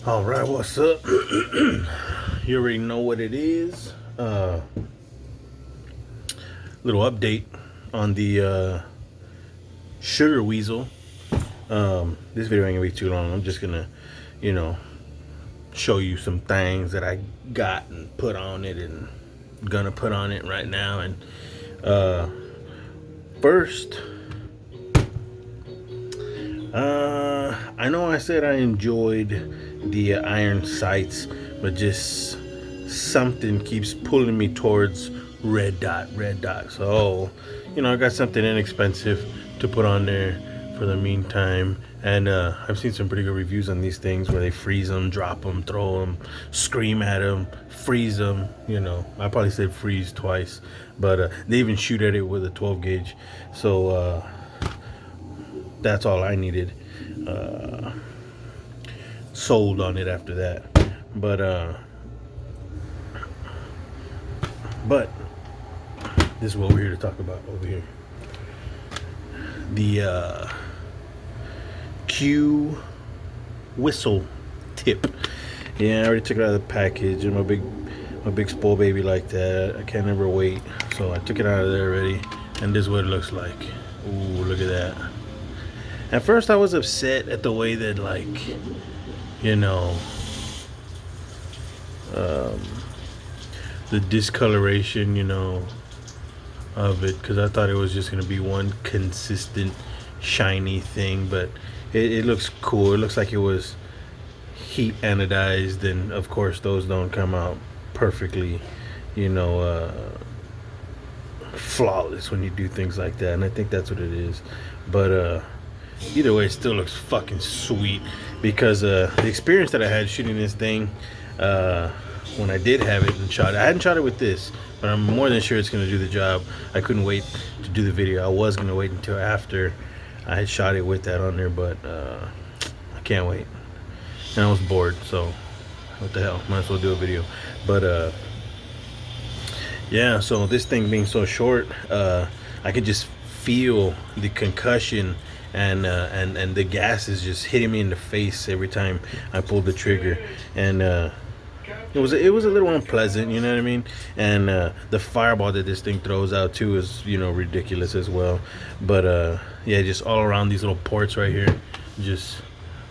All right, what's up? You already know what it is. Little update on the sugar weasel. This video ain't gonna be too long. I'm just gonna, you know, show you some things that I got and put on it and gonna put on it right now. And first, I know I said I enjoyed the iron sights, but just something keeps pulling me towards red dot, red dot. So, I got something inexpensive to put on there for the meantime. And I've seen some pretty good reviews on these things where they freeze them, drop them, throw them, scream at them, freeze them. I probably said freeze twice, but they even shoot at it with a 12 gauge. So that's all I needed. Sold on it after that. But this is what we're here to talk about over here. The Q whistle tip. Yeah, I already took it out of the package, and my big spoil baby like that. I can't ever wait. So I took it out of there already, and this is what it looks like. Ooh, look at that. At first I was upset at the way that, the discoloration, of it, because I thought it was just going to be one consistent shiny thing, but it looks cool. It looks like it was heat anodized, and of course those don't come out perfectly, flawless when you do things like that, and I think that's what it is. But either way, it still looks fucking sweet, because the experience that I had shooting this thing, when I did have it and shot it, I hadn't shot it with this, but I'm more than sure it's going to do the job. I couldn't wait to do the video. I was going to wait until after I had shot it with that on there, but I can't wait. And I was bored, so what the hell, might as well do a video. But yeah, so this thing being so short, I could just feel the concussion and the gas is just hitting me in the face every time I pulled the trigger, and it was a little unpleasant, you know what I mean? And the fireball that this thing throws out too is, ridiculous as well. But yeah, just all around these little ports right here, just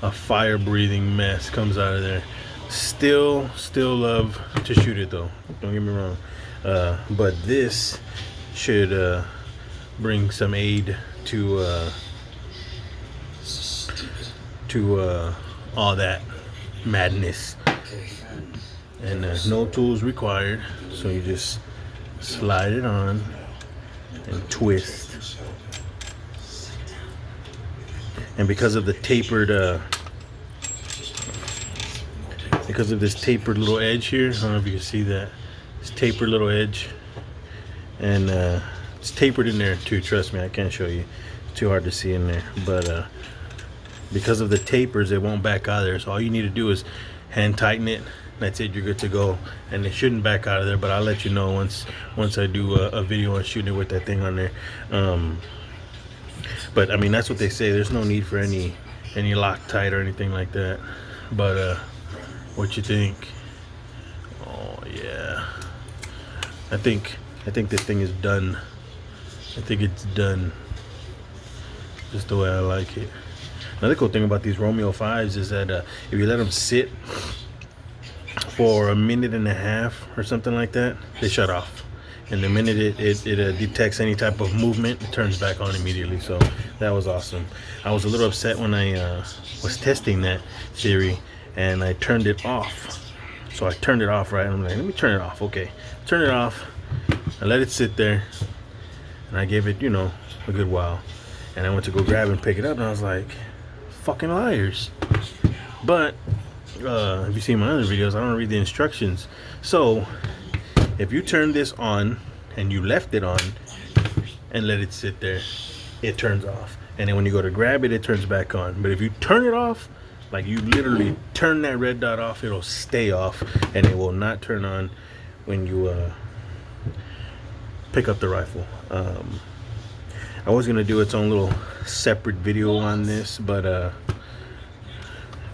a fire breathing mess comes out of there. Still love to shoot it though, don't get me wrong. But this should bring some aid to all that madness. And no tools required, so you just slide it on and twist. And because of the tapered because of this tapered little edge here, I don't know if you can see that, this tapered little edge, and it's tapered in there too, trust me, I can't show you, it's too hard to see in there, but because of the tapers, it won't back out of there. So all you need to do is hand tighten it. That's it, you're good to go, and it shouldn't back out of there. But I'll let you know once I do a video on shooting it with that thing on there. But I mean, that's what they say. There's no need for any Loctite or anything like that. But what you think? Oh yeah, I think this thing is done. I think it's done, just the way I like it. Another cool thing about these Romeo 5s is that if you let them sit for a minute and a half or something like that, they shut off. And the minute it detects any type of movement, it turns back on immediately. So that was awesome. I was a little upset when I was testing that theory and I turned it off. So I turned it off, right? I'm like, let me turn it off. Okay, turn it off. I let it sit there, and I gave it, a good while. And I went to go grab and pick it up, and I was like, fucking liars. But if you see my other videos, I don't read the instructions. So if you turn this on and you left it on and let it sit there, it turns off. And then when you go to grab it, it turns back on. But if you turn it off, like you literally turn that red dot off, it'll stay off, and it will not turn on when you pick up the rifle. I was gonna do its own little separate video on this, but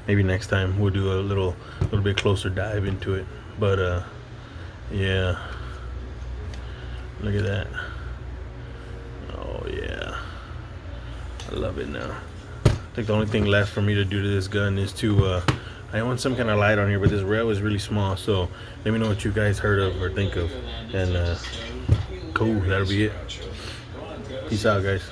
maybe next time we'll do a little bit closer dive into it. But yeah, look at that. Oh yeah, I love it now. I think the only thing left for me to do to this gun is to I want some kind of light on here, but this rail is really small, so let me know what you guys heard of or think of. And cool, that'll be it. Peace out, guys.